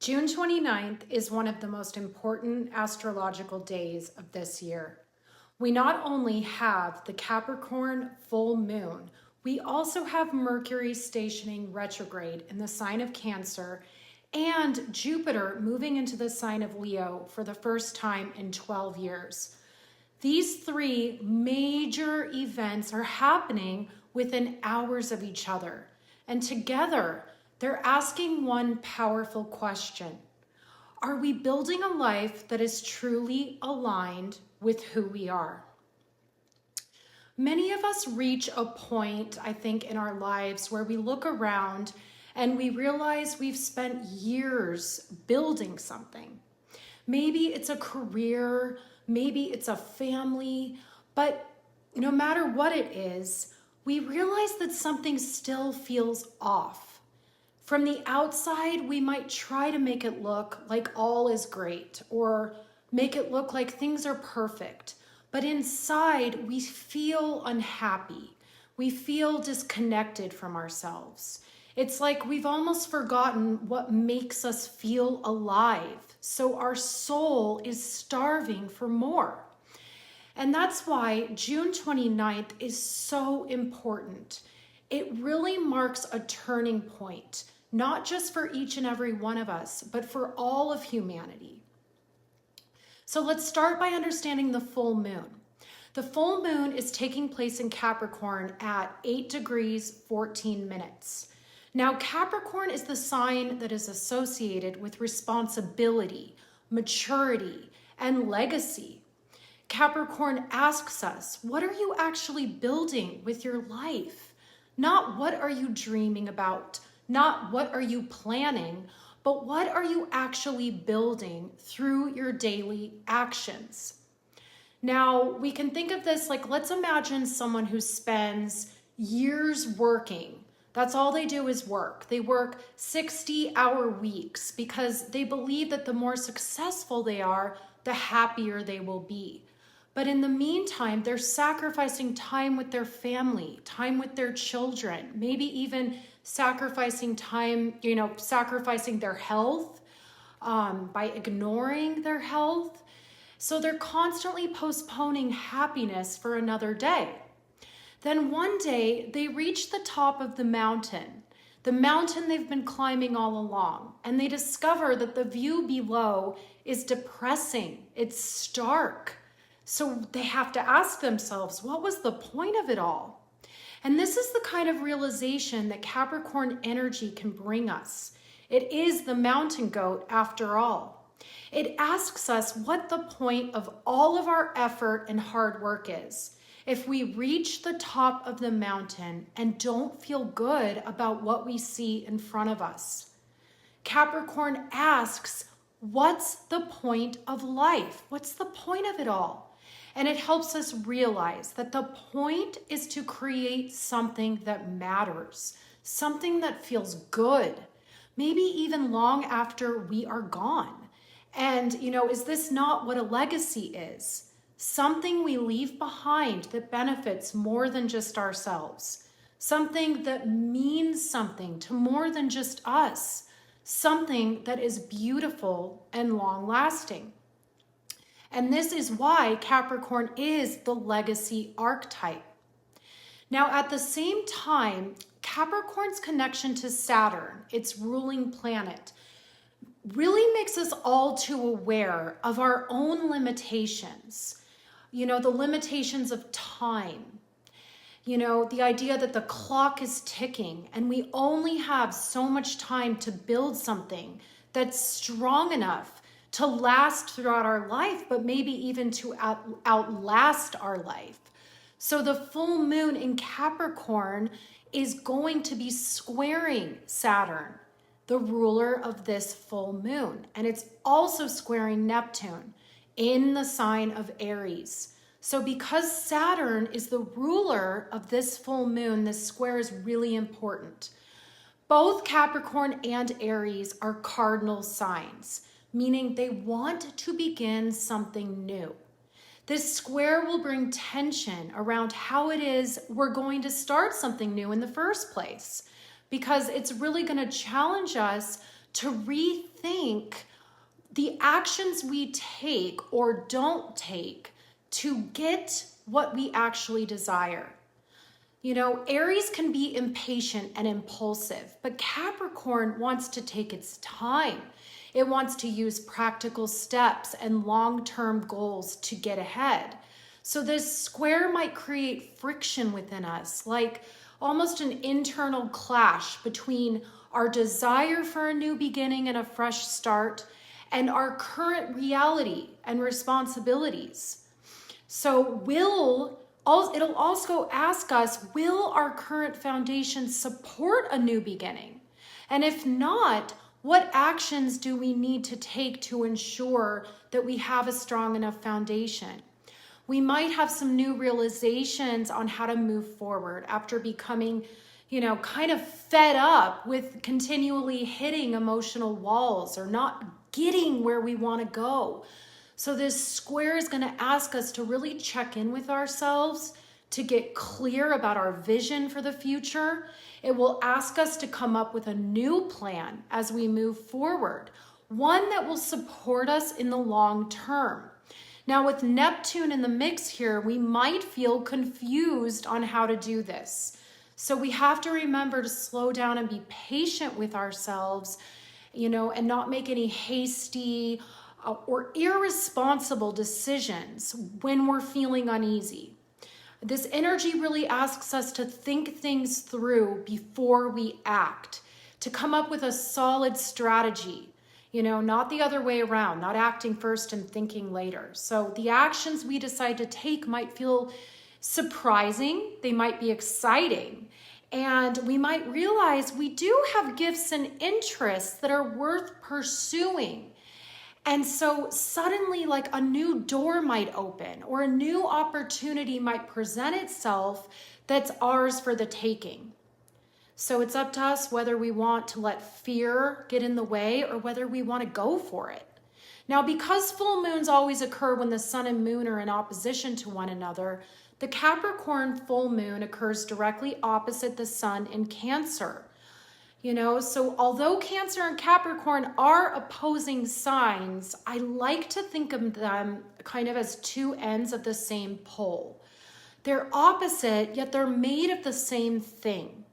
June 29th is one of the most important astrological days of this year. We not only have the Capricorn Full Moon, we also have Mercury stationing retrograde in the sign of Cancer and Jupiter moving into the sign of Leo for the first time in 12 years. These three major events are happening within hours of each other, and together they're asking one powerful question. Are we building a life that is truly aligned with who we are? Many of us reach a point, I think, in our lives where we look around and we realize we've spent years building something. Maybe it's a career, maybe it's a family, but no matter what it is, we realize that something still feels off. From the outside, we might try to make it look like all is great or make it look like things are perfect. But inside, we feel unhappy. We feel disconnected from ourselves. It's like we've almost forgotten what makes us feel alive. So our soul is starving for more. And that's why June 29th is so important. It really marks a turning point, not just for each and every one of us, but for all of humanity. So let's start by understanding the full moon. The full moon is taking place in Capricorn at 8 degrees, 14 minutes. Now, Capricorn is the sign that is associated with responsibility, maturity, and legacy. Capricorn asks us, what are you actually building with your life? Not what are you dreaming about? Not what are you planning, but what are you actually building through your daily actions? Now, we can think of this like, let's imagine someone who spends years working. That's all they do is work. They work 60-hour weeks because they believe that the more successful they are, the happier they will be. But in the meantime, they're sacrificing time with their family, time with their children, maybe even sacrificing time, sacrificing their health by ignoring their health. So they're constantly postponing happiness for another day. Then one day they reach the top of the mountain they've been climbing all along, and they discover that the view below is depressing, it's stark. So they have to ask themselves, what was the point of it all? And this is the kind of realization that Capricorn energy can bring us. It is the mountain goat after all. It asks us what the point of all of our effort and hard work is. If we reach the top of the mountain and don't feel good about what we see in front of us. Capricorn asks, what's the point of life? What's the point of it all? And it helps us realize that the point is to create something that matters, something that feels good, maybe even long after we are gone. And, is this not what a legacy is? Something we leave behind that benefits more than just ourselves, something that means something to more than just us, something that is beautiful and long-lasting. And this is why Capricorn is the legacy archetype. Now, at the same time, Capricorn's connection to Saturn, its ruling planet, really makes us all too aware of our own limitations. The limitations of time. The idea that the clock is ticking and we only have so much time to build something that's strong enough to last throughout our life, but maybe even to outlast our life. So the full moon in Capricorn is going to be squaring Saturn, the ruler of this full moon. And it's also squaring Neptune in the sign of Aries. So because Saturn is the ruler of this full moon, this square is really important. Both Capricorn and Aries are cardinal signs, meaning they want to begin something new. This square will bring tension around how it is we're going to start something new in the first place, because it's really going to challenge us to rethink the actions we take or don't take to get what we actually desire. You know, Aries can be impatient and impulsive, but Capricorn wants to take its time. It wants to use practical steps and long-term goals to get ahead. So this square might create friction within us, like almost an internal clash between our desire for a new beginning and a fresh start and our current reality and responsibilities. So it'll also ask us, will our current foundation support a new beginning? And if not, what actions do we need to take to ensure that we have a strong enough foundation? We might have some new realizations on how to move forward after becoming, kind of fed up with continually hitting emotional walls or not getting where we want to go. So this square is going to ask us to really check in with ourselves, to get clear about our vision for the future. It will ask us to come up with a new plan as we move forward, one that will support us in the long term. Now, with Neptune in the mix here, we might feel confused on how to do this. So we have to remember to slow down and be patient with ourselves, and not make any hasty or irresponsible decisions when we're feeling uneasy. This energy really asks us to think things through before we act, to come up with a solid strategy, not the other way around, not acting first and thinking later. So the actions we decide to take might feel surprising, they might be exciting, and we might realize we do have gifts and interests that are worth pursuing. And so suddenly, like, a new door might open or a new opportunity might present itself that's ours for the taking. So it's up to us whether we want to let fear get in the way or whether we want to go for it. Now, because full moons always occur when the sun and moon are in opposition to one another, the Capricorn full moon occurs directly opposite the sun in Cancer. So although Cancer and Capricorn are opposing signs, I like to think of them kind of as two ends of the same pole. They're opposite, yet they're made of the same thing.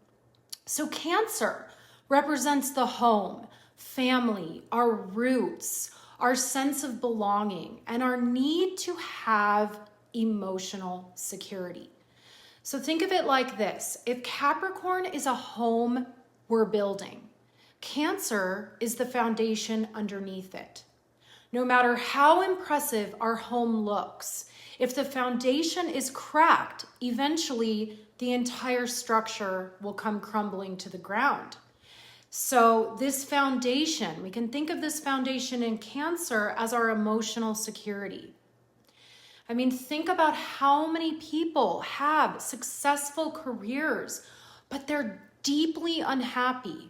So Cancer represents the home, family, our roots, our sense of belonging, and our need to have emotional security. So think of it like this. If Capricorn is a home we're building, Cancer is the foundation underneath it. No matter how impressive our home looks, if the foundation is cracked, eventually the entire structure will come crumbling to the ground. So this foundation, we can think of this foundation in Cancer as our emotional security. I mean, think about how many people have successful careers, but they're deeply unhappy.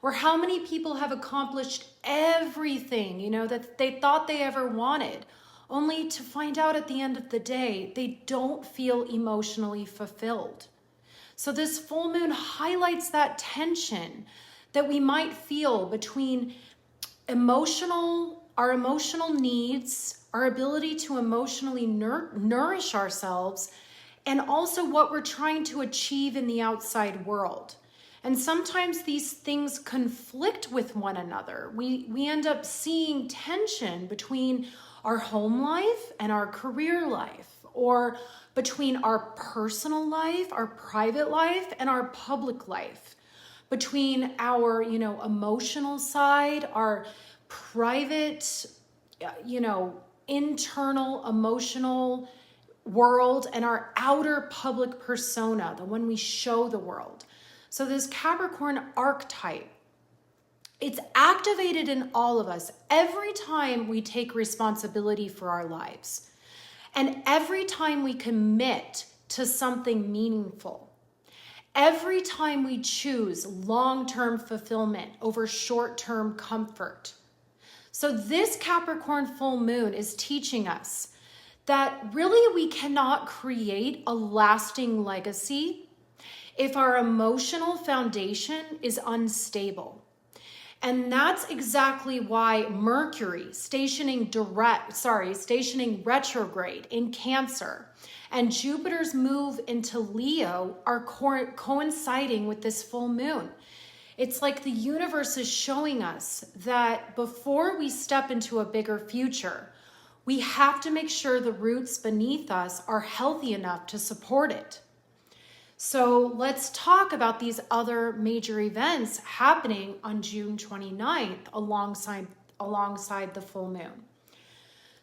Or how many people have accomplished everything, that they thought they ever wanted, only to find out at the end of the day, they don't feel emotionally fulfilled. So this full moon highlights that tension that we might feel between our emotional needs, our ability to emotionally nourish ourselves, and also what we're trying to achieve in the outside world. And sometimes these things conflict with one another. We end up seeing tension between our home life and our career life, or between our personal life, our private life, and our public life, between our, emotional side, our private, internal emotional world, and our outer public persona, the one we show the world. So this Capricorn archetype, it's activated in all of us every time we take responsibility for our lives and every time we commit to something meaningful. Every time we choose long-term fulfillment over short-term comfort. So this Capricorn full moon is teaching us that really we cannot create a lasting legacy if our emotional foundation is unstable. And that's exactly why Mercury stationing retrograde in Cancer and Jupiter's move into Leo are coinciding with this full moon. It's like the universe is showing us that before we step into a bigger future, we have to make sure the roots beneath us are healthy enough to support it. So let's talk about these other major events happening on June 29th alongside the full moon.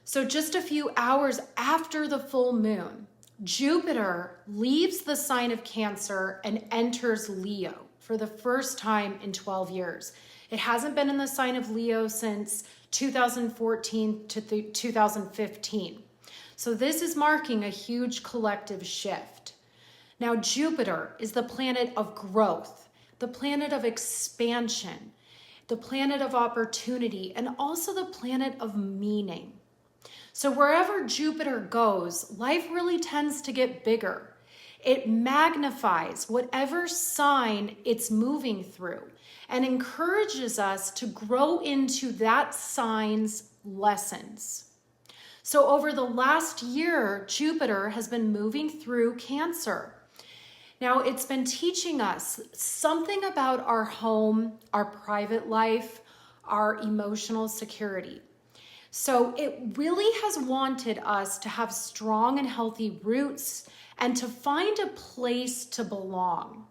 So just a few hours after the full moon, Jupiter leaves the sign of Cancer and enters Leo for the first time in 12 years. It hasn't been in the sign of Leo since 2014 to 2015. So this is marking a huge collective shift. Now, Jupiter is the planet of growth, the planet of expansion, the planet of opportunity, and also the planet of meaning. So wherever Jupiter goes, life really tends to get bigger. It magnifies whatever sign it's moving through and encourages us to grow into that sign's lessons. So over the last year, Jupiter has been moving through Cancer. Now, it's been teaching us something about our home, our private life, our emotional security. So it really has wanted us to have strong and healthy roots and to find a place to belong.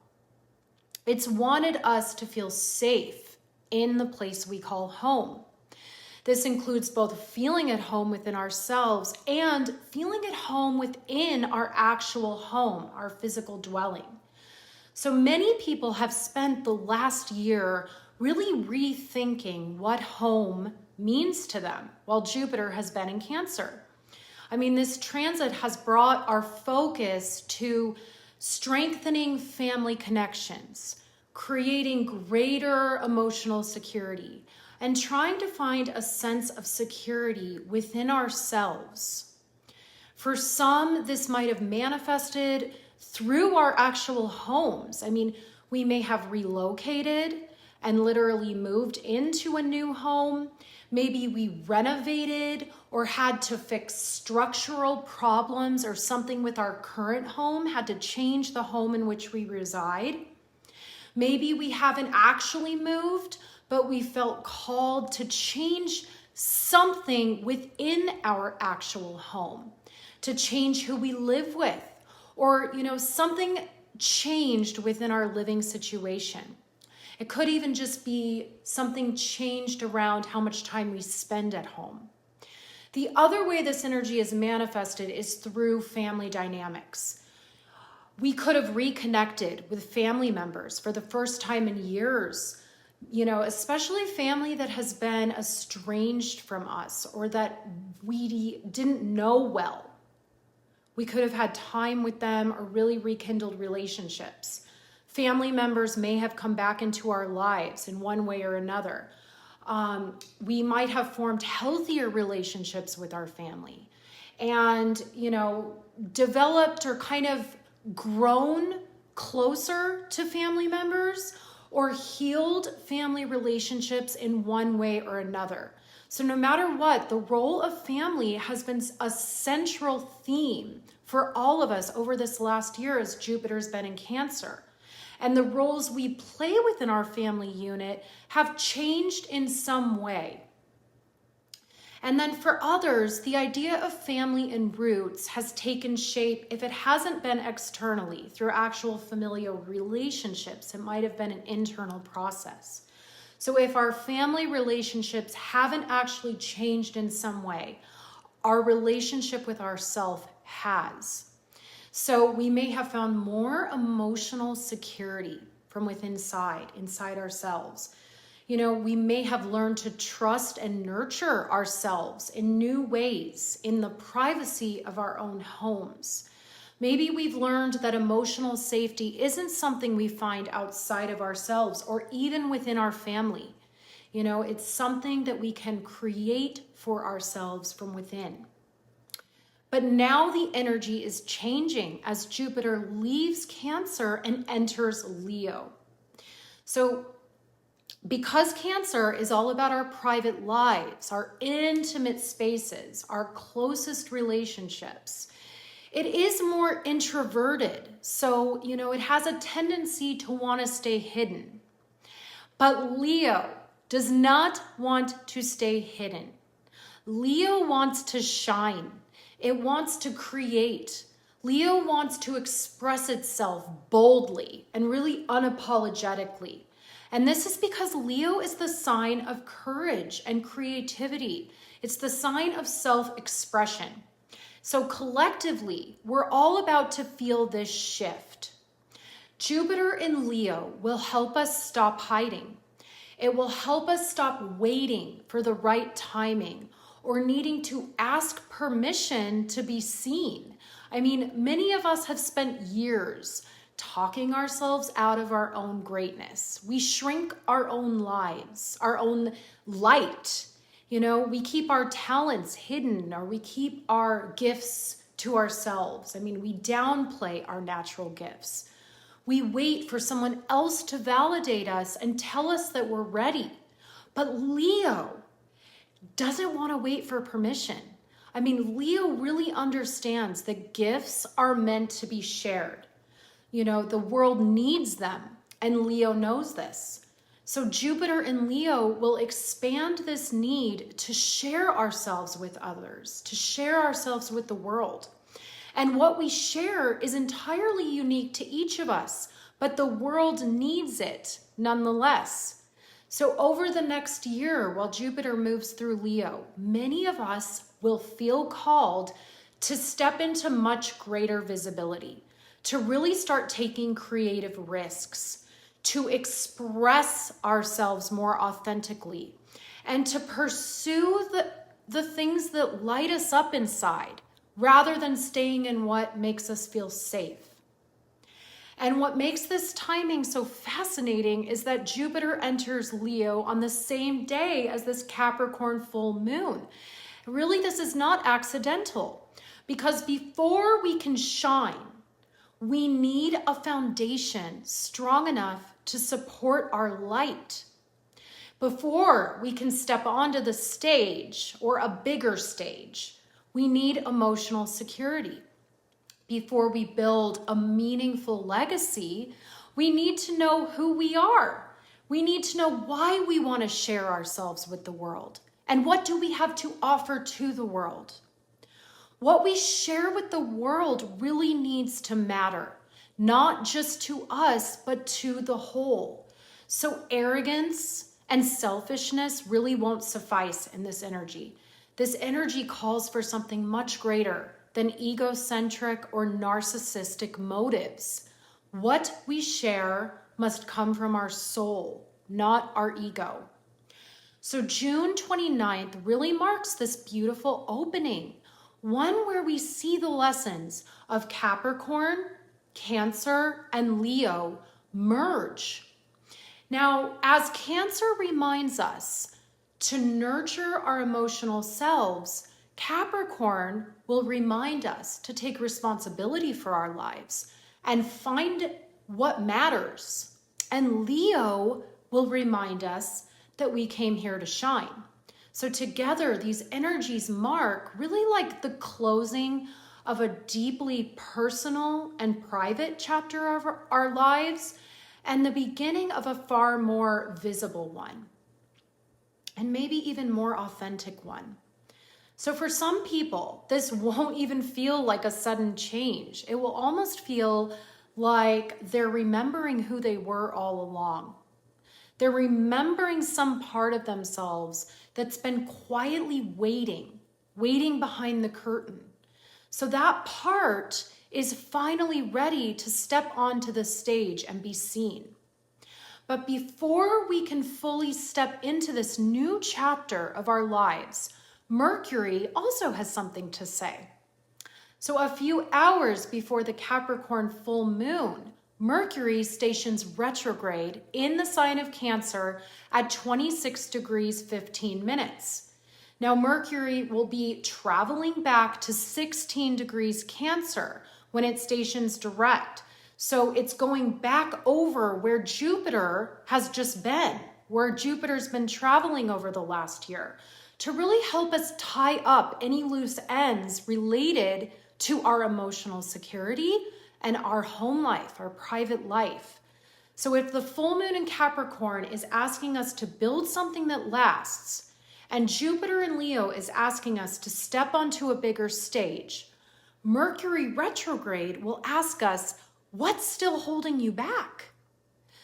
It's wanted us to feel safe in the place we call home. This includes both feeling at home within ourselves and feeling at home within our actual home, our physical dwelling. So many people have spent the last year really rethinking what home means to them while Jupiter has been in Cancer. I mean, this transit has brought our focus to strengthening family connections, creating greater emotional security, and trying to find a sense of security within ourselves. For some, this might have manifested through our actual homes. I mean, we may have relocated and literally moved into a new home. Maybe we renovated or had to fix structural problems or something with our current home, had to change the home in which we reside. Maybe we haven't actually moved, but we felt called to change something within our actual home, to change who we live with, or, something changed within our living situation. It could even just be something changed around how much time we spend at home. The other way this energy is manifested is through family dynamics. We could have reconnected with family members for the first time in years, especially family that has been estranged from us or that we didn't know well. We could have had time with them or really rekindled relationships. Family members may have come back into our lives in one way or another. We might have formed healthier relationships with our family and, developed or kind of grown closer to family members or healed family relationships in one way or another. So no matter what, the role of family has been a central theme for all of us over this last year as Jupiter's been in Cancer. And the roles we play within our family unit have changed in some way. And then for others, the idea of family and roots has taken shape. If it hasn't been externally through actual familial relationships, it might have been an internal process. So if our family relationships haven't actually changed in some way, our relationship with ourself has. So we may have found more emotional security from inside ourselves. We may have learned to trust and nurture ourselves in new ways in the privacy of our own homes. Maybe we've learned that emotional safety isn't something we find outside of ourselves or even within our family. It's something that we can create for ourselves from within. But now the energy is changing as Jupiter leaves Cancer and enters Leo. So Because Cancer is all about our private lives, our intimate spaces, our closest relationships, it is more introverted. So, it has a tendency to want to stay hidden. But Leo does not want to stay hidden. Leo wants to shine. It wants to create. Leo wants to express itself boldly and really unapologetically. And this is because Leo is the sign of courage and creativity. It's the sign of self-expression. So collectively, we're all about to feel this shift. Jupiter in Leo will help us stop hiding. It will help us stop waiting for the right timing or needing to ask permission to be seen. I mean, many of us have spent years talking ourselves out of our own greatness. We shrink our own lives, our own light. We keep our talents hidden, or we keep our gifts to ourselves. I mean, we downplay our natural gifts. We wait for someone else to validate us and tell us that we're ready. But Leo doesn't want to wait for permission. I mean, Leo really understands that gifts are meant to be shared. The world needs them, and Leo knows this. So Jupiter in Leo will expand this need to share ourselves with others, to share ourselves with the world. And what we share is entirely unique to each of us, but the world needs it nonetheless. So over the next year, while Jupiter moves through Leo, many of us will feel called to step into much greater visibility, to really start taking creative risks, to express ourselves more authentically, and to pursue the things that light us up inside, rather than staying in what makes us feel safe. And what makes this timing so fascinating is that Jupiter enters Leo on the same day as this Capricorn full moon. Really, this is not accidental, because before we can shine, we need a foundation strong enough to support our light. Before we can step onto the stage, or a bigger stage, we need emotional security. Before we build a meaningful legacy, we need to know who we are. We need to know why we want to share ourselves with the world, and what do we have to offer to the world. What we share with the world really needs to matter, not just to us, but to the whole. So arrogance and selfishness really won't suffice in this energy. This energy calls for something much greater than egocentric or narcissistic motives. What we share must come from our soul, not our ego. So June 29th really marks this beautiful opening, one where we see the lessons of Capricorn, Cancer, and Leo merge. Now, as Cancer reminds us to nurture our emotional selves, Capricorn will remind us to take responsibility for our lives and find what matters. And Leo will remind us that we came here to shine. So together, these energies mark really like the closing of a deeply personal and private chapter of our lives, and the beginning of a far more visible one, and maybe even more authentic one. So for some people, this won't even feel like a sudden change. It will almost feel like they're remembering who they were all along. They're remembering some part of themselves that's been quietly waiting behind the curtain. So that part is finally ready to step onto the stage and be seen. But before we can fully step into this new chapter of our lives, Mercury also has something to say. So a few hours before the Capricorn full moon, Mercury stations retrograde in the sign of Cancer at 26 degrees 15 minutes. Now Mercury will be traveling back to 16 degrees Cancer when it stations direct. So it's going back over where Jupiter has just been. where Jupiter's been traveling over the last year, to really help us tie up any loose ends related to our emotional security and our home life, our private life. So if the full moon in Capricorn is asking us to build something that lasts, and Jupiter in Leo is asking us to step onto a bigger stage, Mercury retrograde will ask us, what's still holding you back?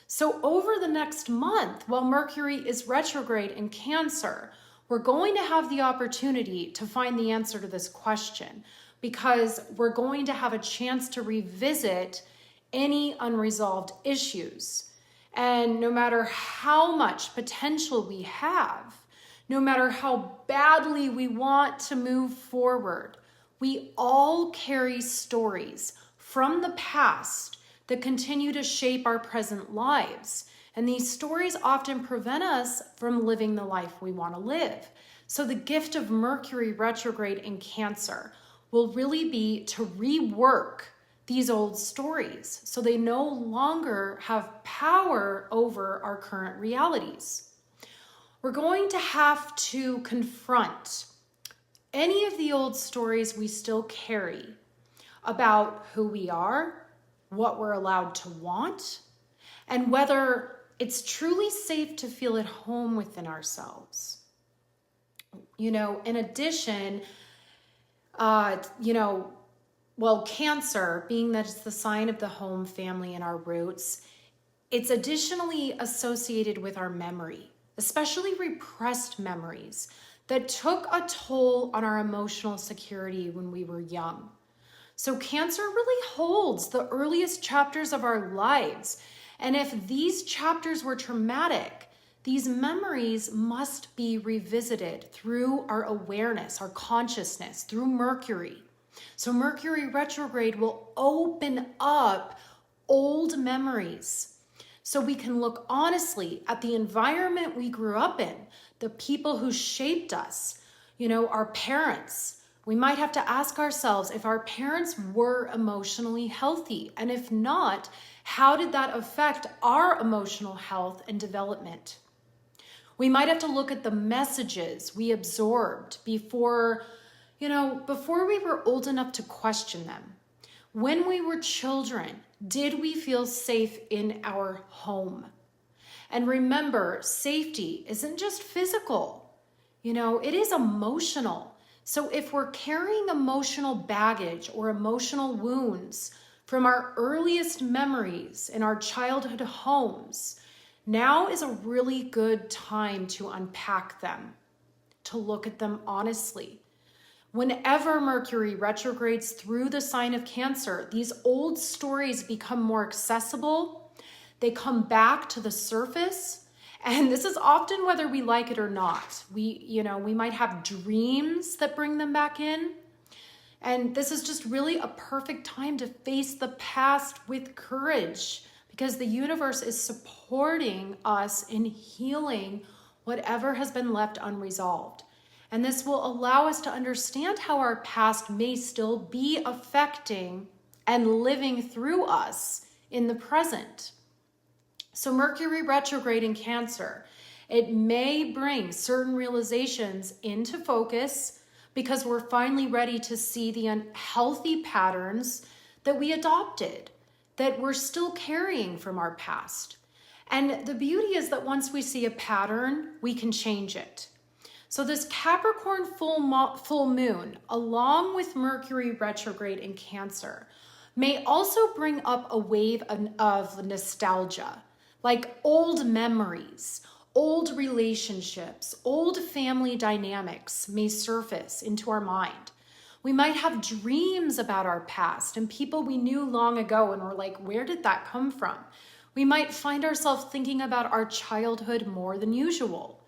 So over the next month, while Mercury is retrograde in Cancer, we're going to have the opportunity to find the answer to this question, because we're going to have a chance to revisit any unresolved issues. And no matter how much potential we have, no matter how badly we want to move forward, we all carry stories from the past that continue to shape our present lives. And these stories often prevent us from living the life we want to live. So the gift of Mercury retrograde in Cancer will really be to rework these old stories so they no longer have power over our current realities. We're going to have to confront any of the old stories we still carry about who we are, what we're allowed to want, and whether it's truly safe to feel at home within ourselves. In addition, Cancer, being that it's the sign of the home, family, and our roots, it's additionally associated with our memory, especially repressed memories that took a toll on our emotional security when we were young. So Cancer really holds the earliest chapters of our lives. And if these chapters were traumatic, these memories must be revisited through our awareness, our consciousness, through Mercury. So Mercury retrograde will open up old memories so we can look honestly at the environment we grew up in, the people who shaped us, our parents. We might have to ask ourselves if our parents were emotionally healthy, and if not, how did that affect our emotional health and development? We might have to look at the messages we absorbed before we were old enough to question them. When we were children, did we feel safe in our home? And remember, safety isn't just physical, it is emotional. So if we're carrying emotional baggage or emotional wounds from our earliest memories in our childhood homes, now is a really good time to unpack them, to look at them honestly. Whenever Mercury retrogrades through the sign of Cancer, these old stories become more accessible. They come back to the surface. And this is often whether we like it or not. We might have dreams that bring them back in. And this is just really a perfect time to face the past with courage, because the universe is supporting us in healing whatever has been left unresolved. And this will allow us to understand how our past may still be affecting and living through us in the present. So Mercury retrograde in Cancer, it may bring certain realizations into focus because we're finally ready to see the unhealthy patterns that we adopted, that we're still carrying from our past. And the beauty is that once we see a pattern, we can change it. So this Capricorn full moon, along with Mercury retrograde in Cancer, may also bring up a wave of nostalgia, like old memories, old relationships, old family dynamics may surface into our mind. We might have dreams about our past and people we knew long ago, and we're like, where did that come from? We might find ourselves thinking about our childhood more than usual.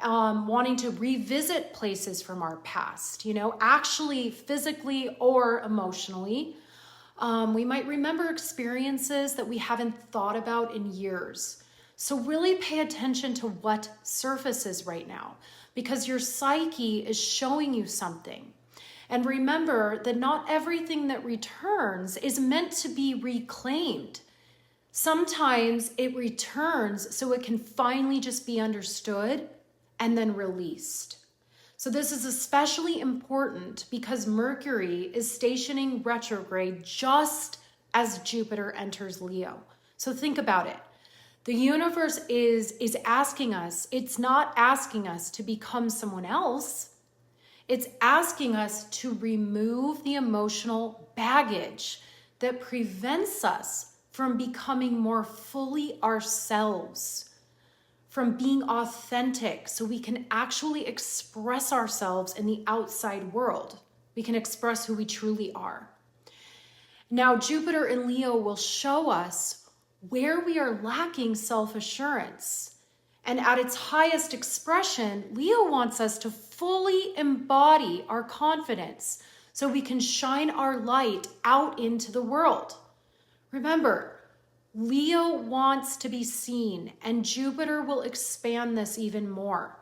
Wanting to revisit places from our past, actually physically or emotionally. We might remember experiences that we haven't thought about in years. So really pay attention to what surfaces right now, because your psyche is showing you something. And remember that not everything that returns is meant to be reclaimed. Sometimes it returns so it can finally just be understood and then released. So this is especially important because Mercury is stationing retrograde just as Jupiter enters Leo. So think about it. The universe is asking us, it's not asking us to become someone else. It's asking us to remove the emotional baggage that prevents us from becoming more fully ourselves, from being authentic so we can actually express ourselves in the outside world. We can express who we truly are. Now, Jupiter in Leo will show us where we are lacking self-assurance. And at its highest expression, Leo wants us to fully embody our confidence so we can shine our light out into the world. Remember, Leo wants to be seen, and Jupiter will expand this even more.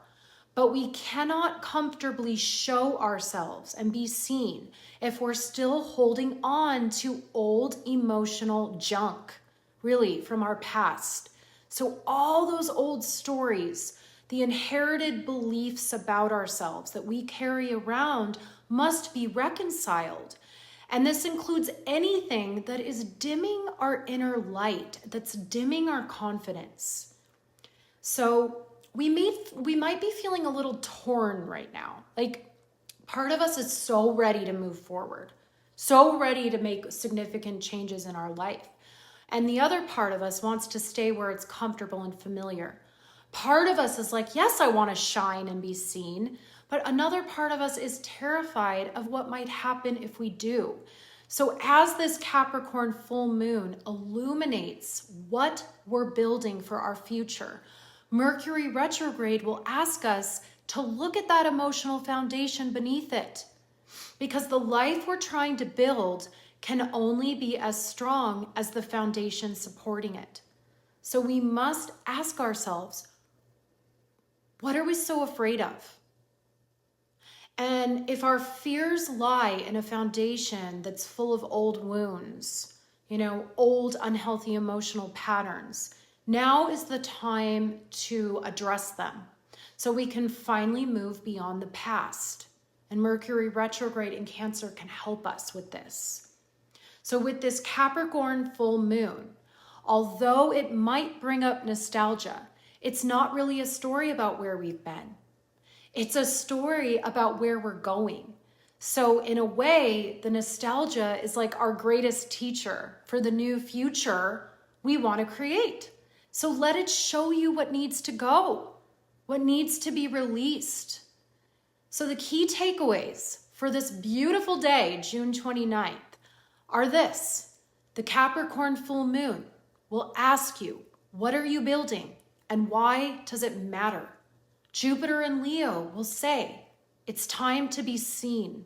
But we cannot comfortably show ourselves and be seen if we're still holding on to old emotional junk, really, from our past. So all those old stories, the inherited beliefs about ourselves that we carry around must be reconciled. And this includes anything that is dimming our inner light, that's dimming our confidence. So we might be feeling a little torn right now. Like, part of us is so ready to move forward, so ready to make significant changes in our life. And the other part of us wants to stay where it's comfortable and familiar. Part of us is like, yes, I want to shine and be seen. But another part of us is terrified of what might happen if we do. So as this Capricorn full moon illuminates what we're building for our future, Mercury retrograde will ask us to look at that emotional foundation beneath it. Because the life we're trying to build can only be as strong as the foundation supporting it. So we must ask ourselves, what are we so afraid of? And if our fears lie in a foundation that's full of old wounds, old unhealthy emotional patterns, now is the time to address them so we can finally move beyond the past. And Mercury retrograde in Cancer can help us with this. So with this Capricorn full moon, although it might bring up nostalgia, it's not really a story about where we've been. It's a story about where we're going. So in a way, the nostalgia is like our greatest teacher for the new future we want to create. So let it show you what needs to go, what needs to be released. So the key takeaways for this beautiful day, June 29th, are this. The Capricorn full moon will ask you, what are you building and why does it matter? Jupiter in Leo will say, it's time to be seen.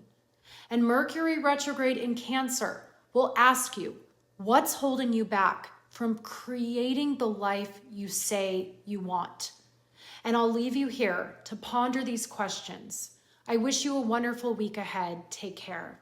And Mercury retrograde in Cancer will ask you, what's holding you back from creating the life you say you want? And I'll leave you here to ponder these questions. I wish you a wonderful week ahead. Take care.